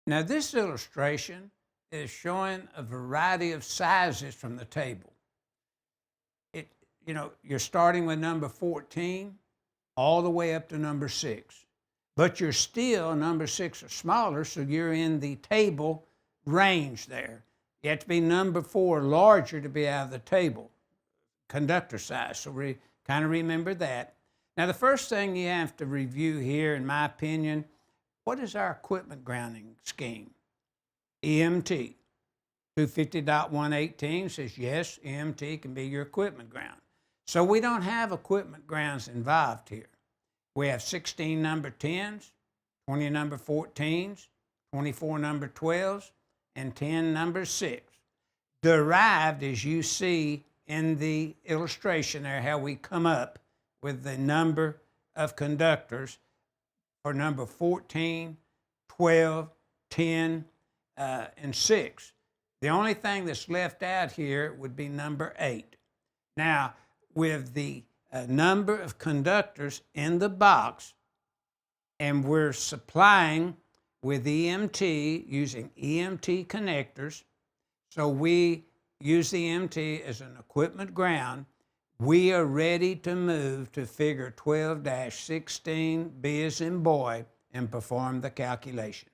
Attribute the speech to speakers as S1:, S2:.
S1: Now this illustration is showing a variety of sizes from the table. You're starting with number 14 all the way up to number 6. But you're still, number 6 or smaller, so you're in the table range there. You have to be number 4 larger to be out of the table, conductor size. So kind of remember that. Now the first thing you have to review here, in my opinion, what is our equipment grounding scheme? EMT. 250.118 says yes, EMT can be your equipment ground. So we don't have equipment grounds involved here. We have 16 number 10s, 20 number 14s, 24 number 12s, and 10 number 6. Derived, as you see in the illustration there, how we come up with the number of conductors for number 14, 12, 10, and 6. The only thing that's left out here would be number 8. Now, with the number of conductors in the box, and we're supplying with EMT using EMT connectors, so we use the EMT as an equipment ground, we are ready to move to figure 12-16, B as in boy, and perform the calculation.